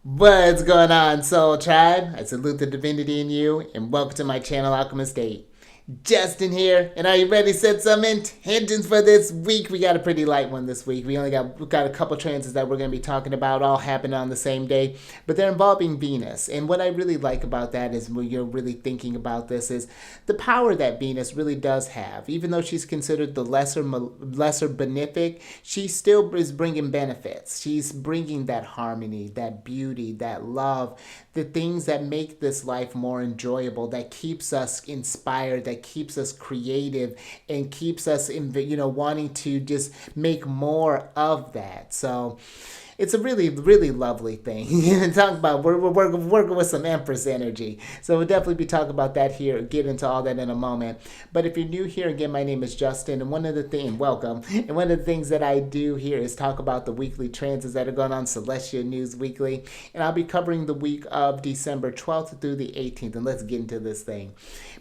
What's going on, Soul Tribe? I salute the divinity in you, and welcome to my channel, Alchemist. Justin here, and are you ready to set some intentions for this week? We got a pretty light one this week. We got a couple transits that we're going to be talking about, all happening on the same day, but they're involving Venus. And what I really like about that is when you're really thinking about this is the power that Venus really does have. Even though she's considered the lesser benefic, she still is bringing benefits. She's bringing that harmony, that beauty, that love, the things that make this life more enjoyable, that keeps us inspired, that keeps us creative, and keeps us in, wanting to just make more of that. So it's a really, really lovely thing. Talk about we're working with some Empress energy, so we'll definitely be talking about that here. Get into all that in a moment. But if you're new here, again, my name is Justin, and one of the things, welcome. And one of the things that I do here is talk about the weekly transits that are going on Celestial News Weekly, and I'll be covering the week of December 12th through the 18th. And let's get into this thing,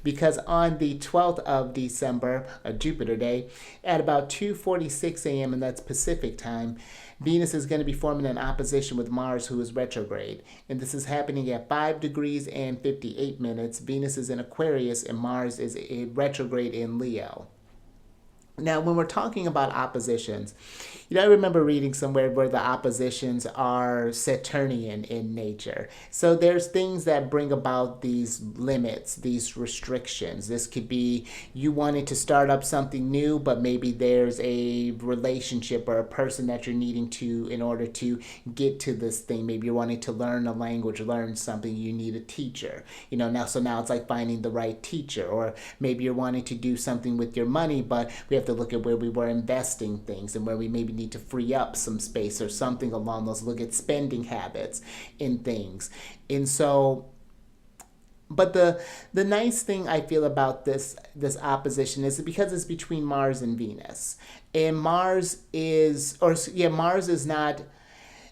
because on the 12th of December, a Jupiter day, at about 2:46 a.m., and that's Pacific time, Venus is going to be forming an opposition with Mars, who is retrograde. And this is happening at 5 degrees and 58 minutes. Venus is in Aquarius, and Mars is a retrograde in Leo. Now, when we're talking about oppositions, I remember reading somewhere where the oppositions are Saturnian in nature. So there's things that bring about these limits, these restrictions. This could be you wanting to start up something new, but maybe there's a relationship or a person that you're needing to in order to get to this thing. Maybe you're wanting to learn a language, learn something, you need a teacher. Now it's like finding the right teacher. Or maybe you're wanting to do something with your money, but we have to look at where we were investing things and where we maybe need to free up some space or something along those. Look at spending habits in things. And so, but the nice thing I feel about this opposition is because it's between Mars and Venus. And Mars is not,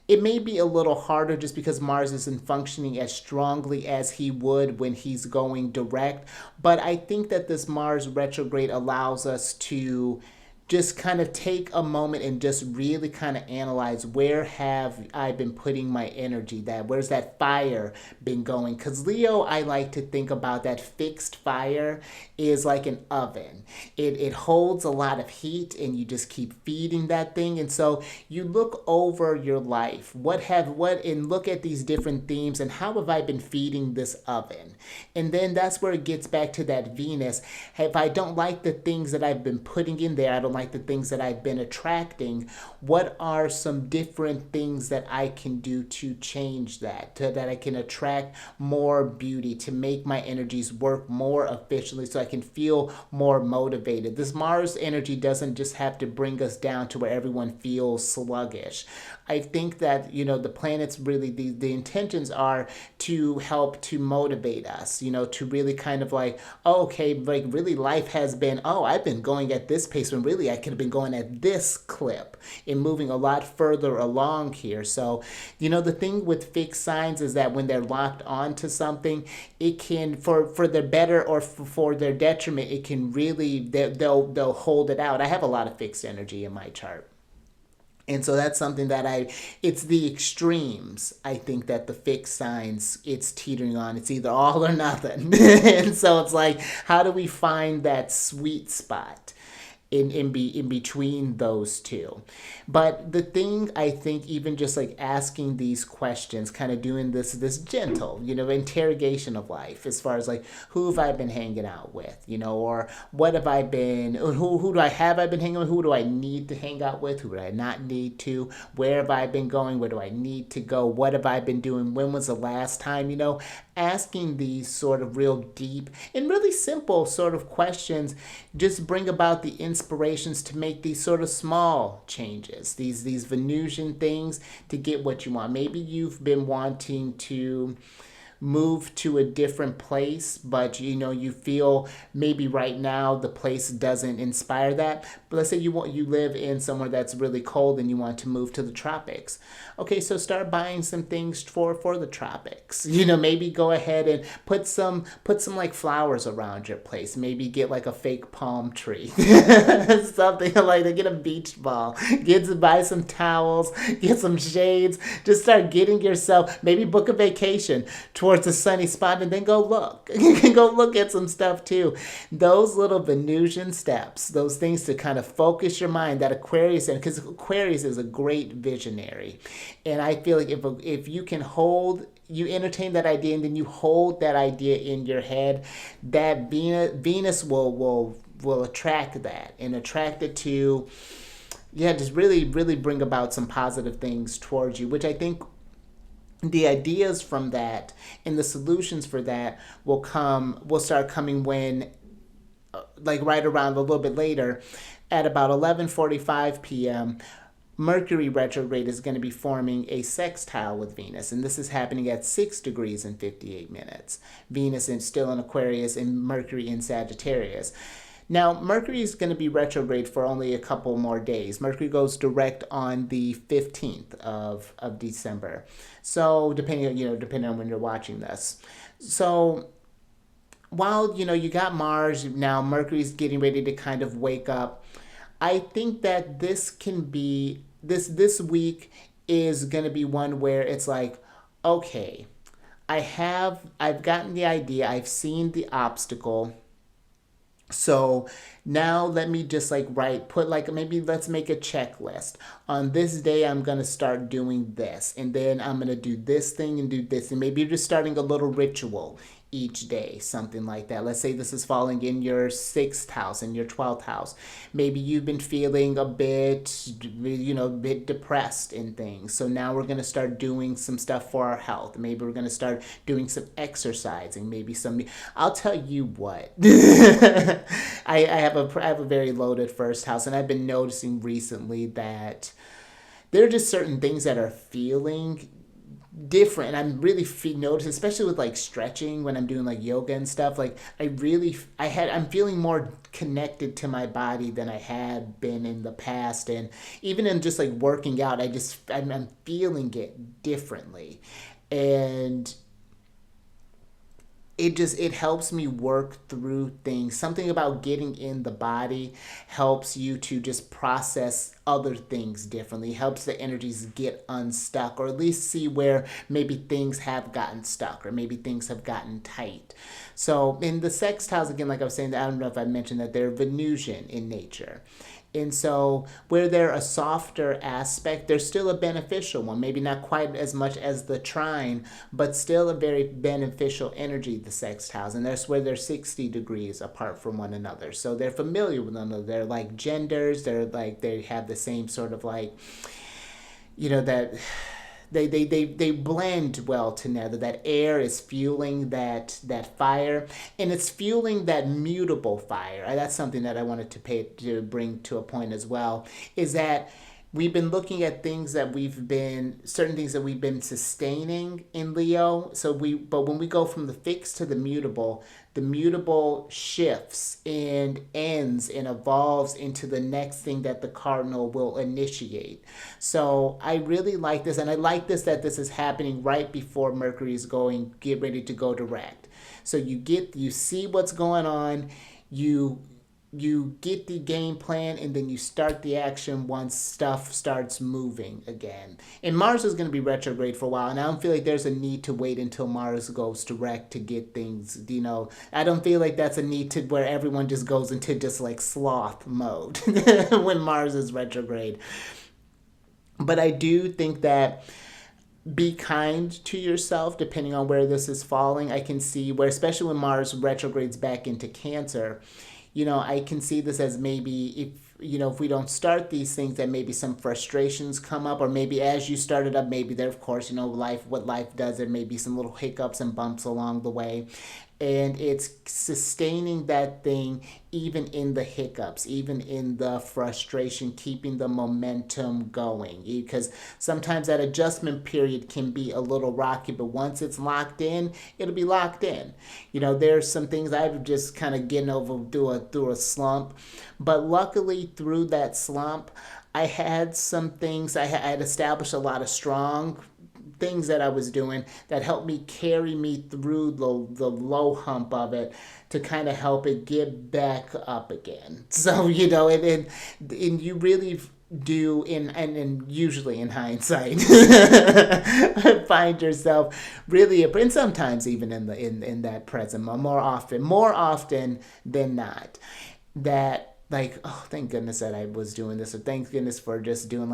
it may be a little harder just because Mars isn't functioning as strongly as he would when he's going direct. But I think that this Mars retrograde allows us to just kind of take a moment and just really kind of analyze, where have I been putting my energy? Where's that fire been going? Because Leo, I like to think about that fixed fire is like an oven. It holds a lot of heat, and you just keep feeding that thing. And so you look over your life, and look at these different themes, and how have I been feeding this oven? And then that's where it gets back to that Venus. If I don't like the things that I've been putting in there, I don't like the things that I've been attracting, what are some different things that I can do to change that, that I can attract more beauty, to make my energies work more efficiently so I can feel more motivated. This Mars energy doesn't just have to bring us down to where everyone feels sluggish. I think that, the planets really, the intentions are to help to motivate us, to really kind of like, oh, okay, like really life has been, oh, I've been going at this pace when really I could have been going at this clip and moving a lot further along here. So, the thing with fixed signs is that when they're locked onto something, it can, for their better or for their detriment, it can really, they'll hold it out. I have a lot of fixed energy in my chart. And so that's something that it's the extremes, I think, that the fixed signs, it's teetering on. It's either all or nothing. And so it's like, how do we find that sweet spot in between those two? But the thing, I think, even just like asking these questions, kind of doing this gentle, interrogation of life, as far as like, who have I been hanging out with, or what have I been, who do I been hanging with, who do I need to hang out with, who do I not need to, where have I been going, where do I need to go, what have I been doing, when was the last time, asking these sort of real deep and really simple sort of questions just bring about the inspirations to make these sort of small changes, these Venusian things, to get what you want. Maybe you've been wanting to move to a different place, but you feel maybe right now the place doesn't inspire that. But let's say you live in somewhere that's really cold and you want to move to the tropics. Okay, so start buying some things for the tropics. Maybe go ahead and put some like flowers around your place. Maybe get like a fake palm tree. Something like that. Get a beach ball. Buy some towels, get some shades. Just start getting yourself, maybe book a vacation towards a sunny spot and then go look. You can go look at some stuff too. Those little Venusian steps, those things to kind of focus your mind, that Aquarius, because Aquarius is a great visionary. And I feel like if you can you entertain that idea and then you hold that idea in your head, that Venus will attract that and attract it to, just really, really bring about some positive things towards you, which I think the ideas from that and the solutions for that will start coming when, like right around a little bit later, at about 11:45 p.m., Mercury retrograde is going to be forming a sextile with Venus, and this is happening at 6 degrees and 58 minutes. Venus is still in Aquarius and Mercury in Sagittarius. Now, Mercury is going to be retrograde for only a couple more days. Mercury goes direct on the 15th of December. So, depending on when you're watching this. So, while, you got Mars, now Mercury's getting ready to kind of wake up. I think that this week is going to be one where it's like, okay, I've gotten the idea, I've seen the obstacle. So now let me just maybe let's make a checklist. On this day, I'm going to start doing this. And then I'm going to do this thing and do this. And maybe you're just starting a little ritual each day, something like that. Let's say this is falling in your 6th house and your 12th house. Maybe you've been feeling a bit depressed in things. So now we're going to start doing some stuff for our health. Maybe we're going to start doing some exercising. I'll tell you what. I have a very loaded first house, and I've been noticing recently that there are just certain things that are feeling different. And I'm really noticing, especially with like stretching when I'm doing like yoga and stuff, like I'm feeling more connected to my body than I had been in the past. And even in just like working out, I'm feeling it differently. And it helps me work through things. Something about getting in the body helps you to just process other things differently. Helps the energies get unstuck, or at least see where maybe things have gotten stuck or maybe things have gotten tight. So in the sextiles, again, like I was saying, I don't know if I mentioned that they're Venusian in nature. And so where they're a softer aspect, they're still a beneficial one. Maybe not quite as much as the trine, but still a very beneficial energy, the sextiles. And that's where they're 60 degrees apart from one another. So they're familiar with one another. They're like genders. They have the same sort of that they blend well together. That air is fueling that fire, and it's fueling that mutable fire. That's something that I wanted to bring to a point as well, is that we've been looking at certain things that we've been sustaining in Leo. But when we go from the fixed to the mutable shifts and ends and evolves into the next thing that the cardinal will initiate. So I really like this, and I like this that this is happening right before Mercury is get ready to go direct. So you see what's going on, you get the game plan, and then you start the action once stuff starts moving again. And Mars is going to be retrograde for a while, and I don't feel like there's a need to wait until Mars goes direct to get things, I don't feel like that's a need to where everyone just goes into just like sloth mode when Mars is retrograde. But I do think that be kind to yourself depending on where this is falling. I can see where, especially when Mars retrogrades back into Cancer, I can see this as maybe if we don't start these things, that maybe some frustrations come up, or maybe as you start it up, maybe there, of course, what life does, there may be some little hiccups and bumps along the way. And it's sustaining that thing even in the hiccups, even in the frustration, keeping the momentum going. Because sometimes that adjustment period can be a little rocky, but once it's locked in, it'll be locked in. There's some things I've just kind of getting over through a slump. But luckily, through that slump, I had some things, I had established a lot of strong things that I was doing that helped me carry me through the low hump of it to kind of help it get back up again. So, and you really do and usually in hindsight find yourself really, and sometimes even in that present, more often than not, that like, oh, thank goodness that I was doing this, or thank goodness for just doing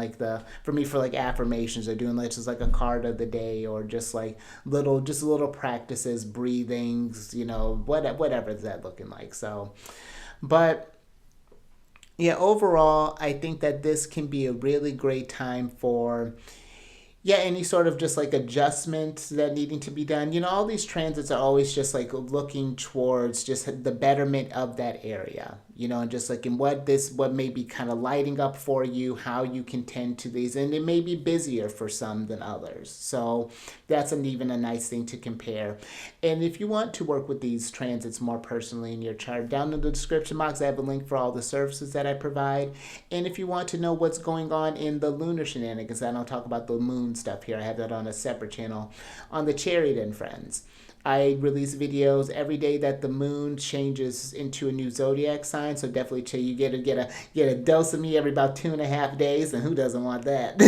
for me, for like affirmations, or doing like just like a card of the day, or just like little practices, breathings, whatever that looking like. So, but yeah, overall, I think that this can be a really great time for, yeah, any sort of just like adjustments that needing to be done. All these transits are always just like looking towards just the betterment of that area, and just like in what may be kind of lighting up for you, how you can tend to these, and it may be busier for some than others. So that's even a nice thing to compare. And if you want to work with these transits more personally in your chart, down in the description box, I have a link for all the services that I provide. And if you want to know what's going on in the lunar shenanigans, I don't talk about the moon stuff here. I have that on a separate channel on the Chariot and Friends. I release videos every day that the moon changes into a new zodiac sign, so definitely you get a dose of me every about 2.5 days, and who doesn't want that?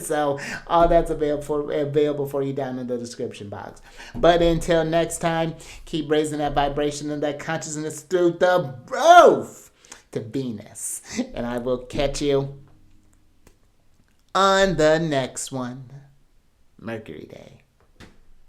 So all that's available for you down in the description box. But until next time, keep raising that vibration and that consciousness through the roof to Venus, and I will catch you on the next one, Mercury Day.